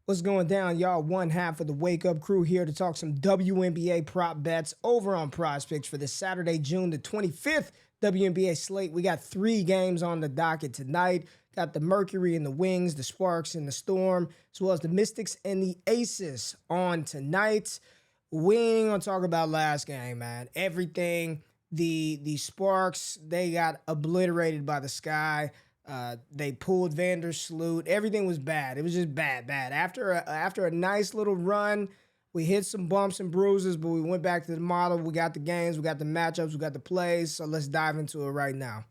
What's going down, y'all? One half of the Wake Up Crew here to talk some WNBA prop bets over on PrizePicks for this Saturday, June the 25th WNBA slate. We got 3 games on the docket tonight. Got the Mercury and the Wings, the Sparks and the Storm, as well as the Mystics and the Aces on tonight. We ain't gonna talk about last game, man. Everything, the Sparks, they got obliterated by the Sky. They pulled Vandersloot. Everything was bad. It was just bad. After a nice little run, we hit some bumps and bruises, but we went back to the model. We got the games, we got the matchups, we got the plays. So let's dive into it right now.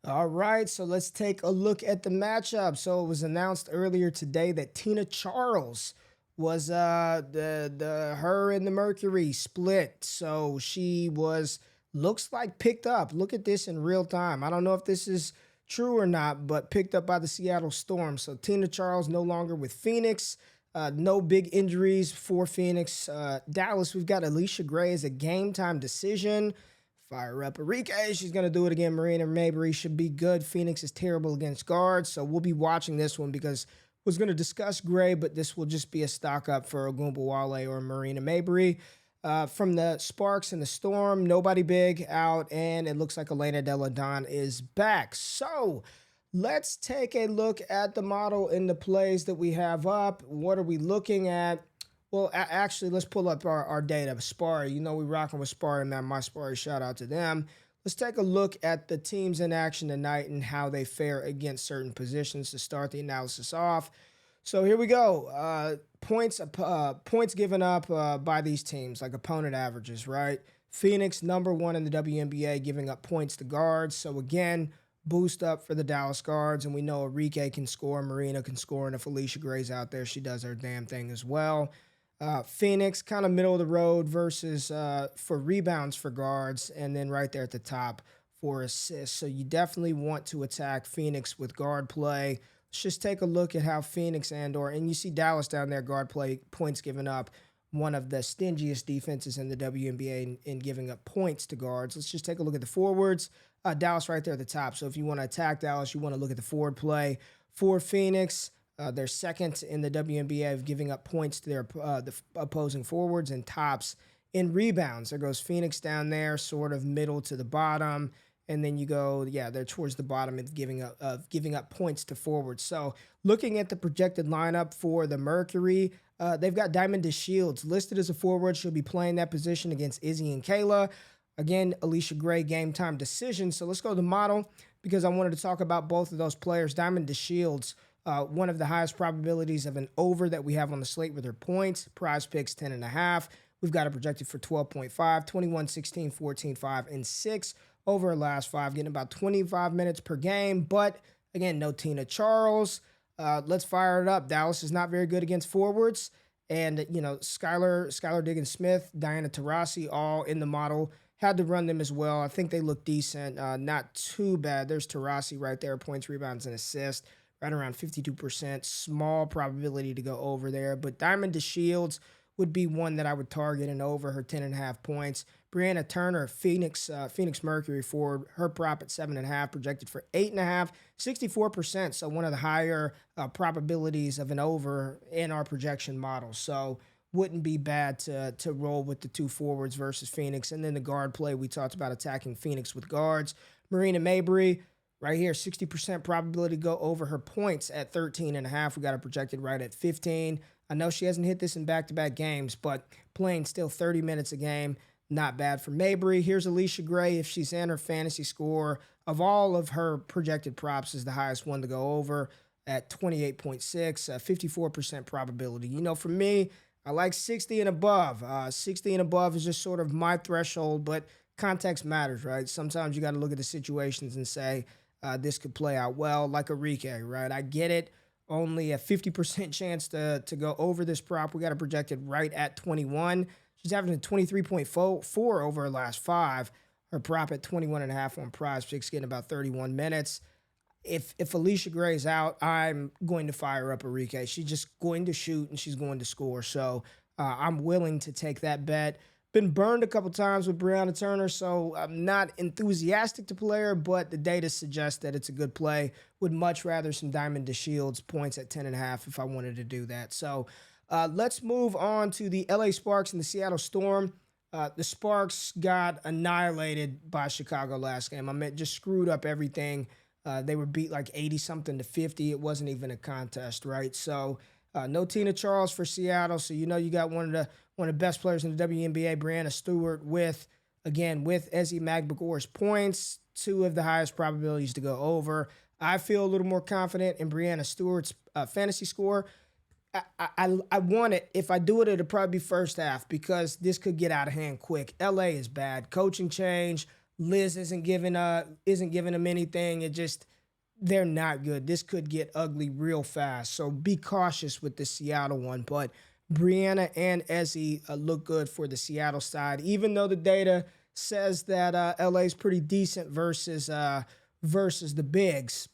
All right, so let's take a look at the matchup. So it was announced earlier today that Tina Charles was her and the Mercury split. So she looks like picked up. Look at this in real time. I don't know if this is true or not, but picked up by the Seattle Storm. So Tina Charles no longer with Phoenix. No big injuries for Phoenix. Dallas, we've got Alicia Gray as a game time decision. Fire up Enrique. She's going to do it again. Marina Mabrey should be good. Phoenix is terrible against guards, so we'll be watching this one because I was going to discuss Gray, but this will just be a stock up for Ogunbowale or Marina Mabrey. From the Sparks and the Storm, nobody big out, and it looks like Elena Delle Donne is back. So let's take a look at the model and the plays that we have up. What are we looking at? Well, actually, let's pull up our data. Spari, you know we're rocking with Spari, man. My Spari, shout out to them. Let's take a look at the teams in action tonight and how they fare against certain positions to start the analysis off. So here we go. Points given up by these teams, like opponent averages, right? Phoenix, number 1 in the WNBA, giving up points to guards. So again, boost up for the Dallas guards, and we know Enrique can score, Marina can score, and if Alicia Gray's out there, she does her damn thing as well. Phoenix, kind of middle of the road versus for rebounds for guards, and then right there at the top for assists. So you definitely want to attack Phoenix with guard play. Let's just take a look at how Phoenix and you see Dallas down there, guard play, points given up, one of the stingiest defenses in the WNBA in giving up points to guards. Let's just take a look at the forwards. Dallas right there at the top. So if you want to attack Dallas, you want to look at the forward play for Phoenix. They're second in the WNBA of giving up points to their the opposing forwards and tops in rebounds. There goes Phoenix down there, sort of middle to the bottom, and then you go, they're towards the bottom of giving up points to forwards. So looking at the projected lineup for the Mercury, they've got Diamond DeShields listed as a forward. She'll be playing that position against Izzy and Kayla. Again, Alicia Gray, game time decision. So let's go to the model because I wanted to talk about both of those players. Diamond DeShields, one of the highest probabilities of an over that we have on the slate with her points. PrizePicks 10.5. We've got it projected for 12.5, 21, 16, 14, 5, and 6 over her last 5, getting about 25 minutes per game. But again, no Tina Charles. Let's fire it up. Dallas is not very good against forwards. And, Skylar Diggins-Smith, Diana Taurasi, all in the model. Had to run them as well. I think they look decent. Not too bad. There's Taurasi right there, points, rebounds, and assists. Right around 52%, small probability to go over there. But Diamond DeShields would be one that I would target and over her 10.5 points. Brianna Turner, Phoenix Mercury forward, her prop at 7.5, projected for 8.5, 64%. So one of the higher probabilities of an over in our projection model. So wouldn't be bad to roll with the 2 forwards versus Phoenix. And then the guard play, we talked about attacking Phoenix with guards. Marina Mabrey, right here, 60% probability to go over her points at 13.5. We got her projected right at 15. I know she hasn't hit this in back-to-back games, but playing still 30 minutes a game, not bad for Mabrey. Here's Alicia Gray. If she's in, her fantasy score of all of her projected props is the highest one to go over at 28.6, 54% probability. For me, I like 60 and above. 60 and above is just sort of my threshold, but context matters, right? Sometimes you got to look at the situations and say, this could play out well, like Enrique, right? I get it. Only a 50% chance to go over this prop. We got it projected right at 21. She's having a 23.4 over her last 5. Her prop at 21.5 on PrizePicks, getting about 31 minutes. If Alicia Gray's out, I'm going to fire up Arike. She's just going to shoot and she's going to score. So I'm willing to take that bet. Been burned a couple times with Brianna Turner, so I'm not enthusiastic to play her, but the data suggests that it's a good play. Would much rather some Diamond DeShields points at 10.5 if I wanted to do that. So let's move on to the LA Sparks and the Seattle Storm. The Sparks got annihilated by Chicago last game. I mean, just screwed up everything. They were beat like 80-something to 50. It wasn't even a contest, right? So no Tina Charles for Seattle. So you know you got one of the best players in the WNBA, Brianna Stewart, with Ezi Magbegor's points, 2 of the highest probabilities to go over. I feel a little more confident in Brianna Stewart's fantasy score. I want it. If I do it, it'll probably be first half because this could get out of hand quick. LA is bad. Coaching change. Liz isn't giving them anything. They're not good. This could get ugly real fast. So be cautious with the Seattle one. But Brianna and Ezi look good for the Seattle side, even though the data says that LA is pretty decent versus the bigs.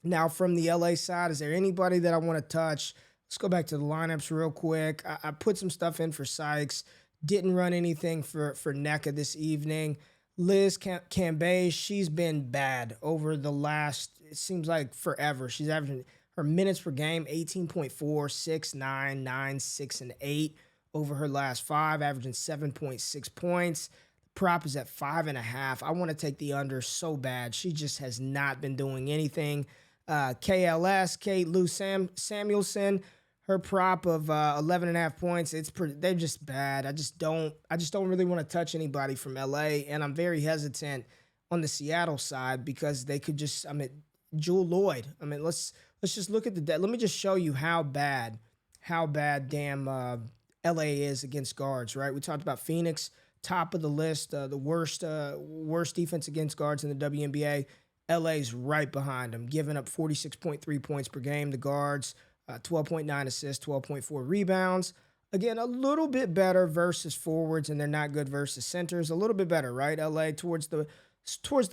Now, from the LA side, is there anybody that I want to touch? Let's go back to the lineups real quick. I put some stuff in for Sykes. Didn't run anything for NECA this evening. Liz Cambay, she's been bad over the last, it seems like forever. She's averaging her minutes per game, 18.4, 6, 9, 9, 6, and 8 over her last 5, averaging 7.6 points. The prop is at 5.5. I want to take the under so bad. She just has not been doing anything. KLS, Kate Lou Samuelson, her prop of 11.5 points. They're just bad. I just don't really want to touch anybody from LA, and I'm very hesitant on the Seattle side because they could just. I mean, Jewel Lloyd. I mean, let's just look at the. Let me just show you how bad damn LA is against guards. Right, we talked about Phoenix, top of the list, the worst defense against guards in the WNBA. LA's right behind them, giving up 46.3 points per game. The guards, 12.9 assists, 12.4 rebounds. Again, a little bit better versus forwards, and they're not good versus centers. A little bit better, right? LA towards the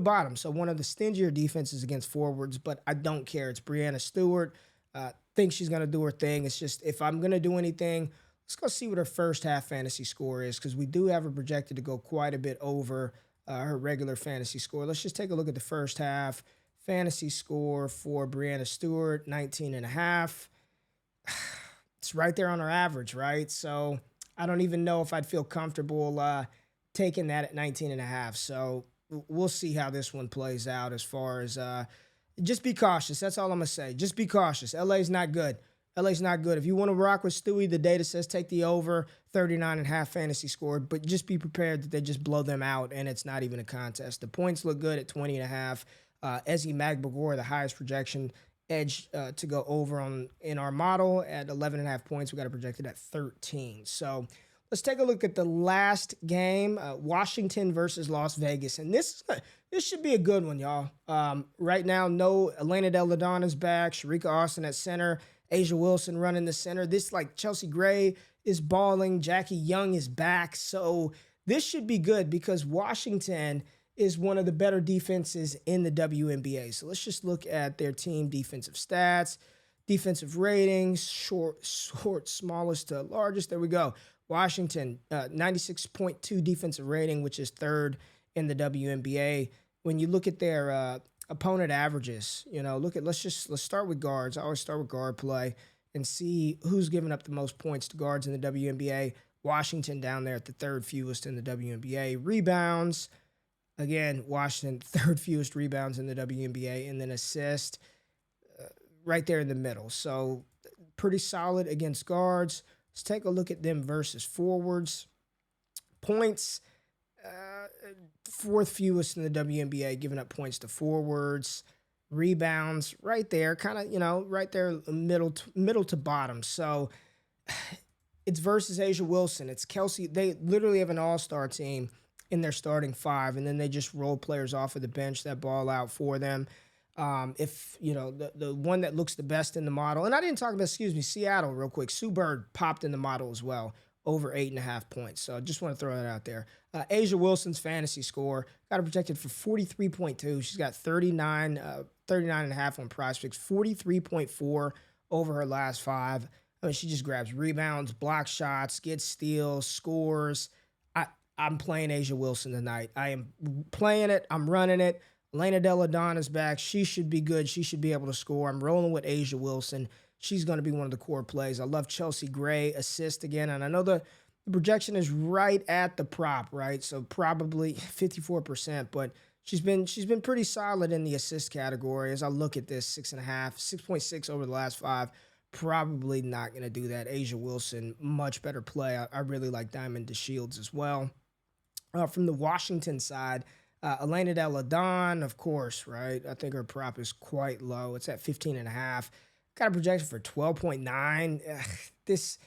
bottom. So one of the stingier defenses against forwards, but I don't care. It's Brianna Stewart. Think she's going to do her thing. It's just if I'm going to do anything, let's go see what her first half fantasy score is because we do have her projected to go quite a bit over her regular fantasy score. Let's just take a look at the first half. Fantasy score for Brianna Stewart, 19.5. It's right there on her average, right? So I don't even know if I'd feel comfortable taking that at 19.5. So we'll see how this one plays out as far as just be cautious. That's all I'm going to say. Just be cautious. LA's not good. LA's not good. If you want to rock with Stewie, the data says take the over, 39.5 fantasy score, but just be prepared that they just blow them out and it's not even a contest. The points look good at 20.5. Ezi Magbegor, the highest projection edge to go over in our model at 11.5 points. We got it projected at 13. So let's take a look at the last game, Washington versus Las Vegas. And this should be a good one, y'all. Right now, no Elena Del Ladonna's back, Sharika Austin at center, Asia Wilson running the center. This, like, Chelsea Gray is balling. Jackie Young is back. So this should be good because Washington is one of the better defenses in the WNBA. So let's just look at their team defensive stats, defensive ratings, short, smallest to largest. There we go. Washington, 96.2 defensive rating, which is 3rd in the WNBA. When you look at their opponent averages, let's start with guards. I always start with guard play and see who's giving up the most points to guards in the WNBA. Washington down there at the 3rd fewest in the WNBA. Rebounds, again, Washington 3rd fewest rebounds in the WNBA, and then assist right there in the middle. So pretty solid against guards. Let's take a look at them versus forwards. Points, 4th fewest in the WNBA, giving up points to forwards. Rebounds, right there, kind of, right there, middle to bottom. So it's versus Asia Wilson. It's Kelsey. They literally have an all-star team in their starting 5, and then they just roll players off of the bench that ball out for them. The one that looks the best in the model, and I didn't talk about, Seattle real quick. Sue Bird popped in the model as well. over 8.5 points. So I just want to throw that out there. Asia Wilson's fantasy score got her projected for 43.2. She's got 39.5 on PrizePicks, 43.4 over her last 5. I mean, she just grabs rebounds, blocks shots, gets steals, scores. I'm playing Asia Wilson tonight. I am playing it. I'm running it. Elena Delle Donna's back. She should be good. She should be able to score. I'm rolling with Asia Wilson. She's going to be one of the core plays. I love Chelsea Gray assist again. And I know the projection is right at the prop, right? So probably 54%, but she's been pretty solid in the assist category. As I look at this, 6.5, 6.6 over the last 5. Probably not going to do that. Asia Wilson, much better play. I really like Diamond DeShields as well. From the Washington side, Elena Delle Donne, of course, right? I think her prop is quite low. It's at 15.5. Got a projection for 12.9. This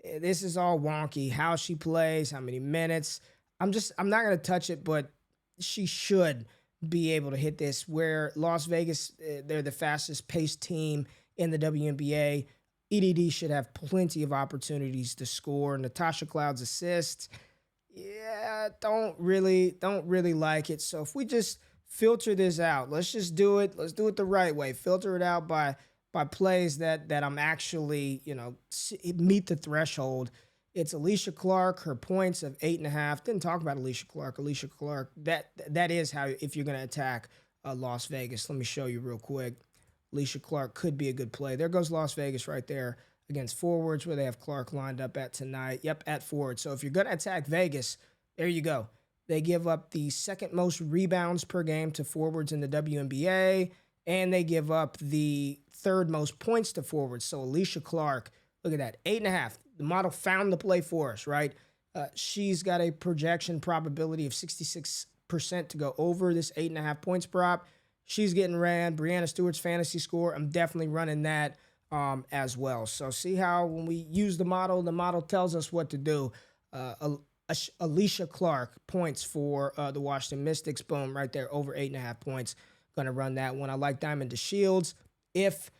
is all wonky. How she plays, how many minutes. I'm not going to touch it, but she should be able to hit this. Where Las Vegas, they're the fastest paced team in the WNBA. EDD should have plenty of opportunities to score. Natasha Cloud's assists, yeah, don't really like it. So if we just filter this out, let's just do it. Let's do it the right way. Filter it out by plays that I'm actually, meet the threshold. It's Alicia Clark, her points of 8.5. Didn't talk about Alicia Clark. Alicia Clark, that is how, if you're going to attack Las Vegas. Let me show you real quick. Alicia Clark could be a good play. There goes Las Vegas right there against forwards, where they have Clark lined up at tonight. Yep, at forward. So if you're going to attack Vegas, there you go. They give up the second most rebounds per game to forwards in the WNBA, and they give up the third most points to forwards. So Alicia Clark, look at that, 8.5. The model found the play for us, right? She's got a projection probability of 66% to go over this 8.5 points prop. She's getting ran. Breanna Stewart's fantasy score, I'm definitely running that as well. So see how when we use the model tells us what to do. Alicia Clark points for the Washington Mystics. Boom, right there, over 8.5 points. Going to run that one. I like Diamond DeShields. If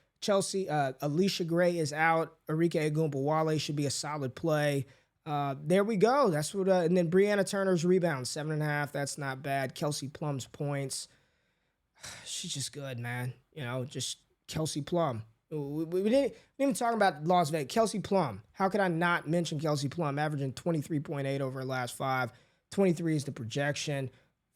Alicia Gray is out, Arike Ogunbowale should be a solid play. There we go. That's what. And then Brianna Turner's rebounds, 7.5. That's not bad. Kelsey Plum's points. She's just good, man. Just Kelsey Plum. We didn't even talk about Las Vegas. Kelsey Plum. How could I not mention Kelsey Plum? Averaging 23.8 over her last 5. 23 is the projection.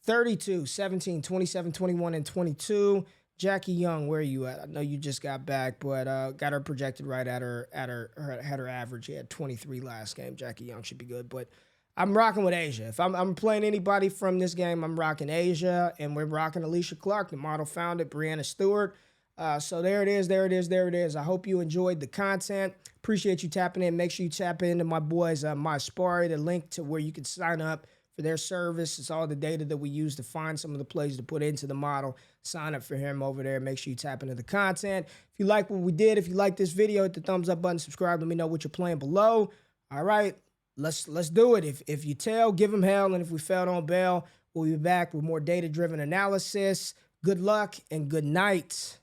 32, 17, 27, 21, and 22. Jackie Young, where are you at? I know you just got back, but got her projected right at her average. She had 23 last game. Jackie Young should be good, but I'm rocking with Asia. If I'm playing anybody from this game, I'm rocking Asia, and we're rocking Alicia Clark. The model found it, Breanna Stewart. So there it is. I hope you enjoyed the content. Appreciate you tapping in. Make sure you tap into my boys, MySparry, the link to where you can sign up for their service. It's all the data that we use to find some of the plays to put into the model. Sign up for him over there. Make sure you tap into the content. If you like what we did, if you like this video, hit the thumbs up button, subscribe. Let me know what you're playing below. All right, let's do it. If you tell, give them hell, and if we fail, don't bail. We'll be back with more data-driven analysis. Good luck and good night.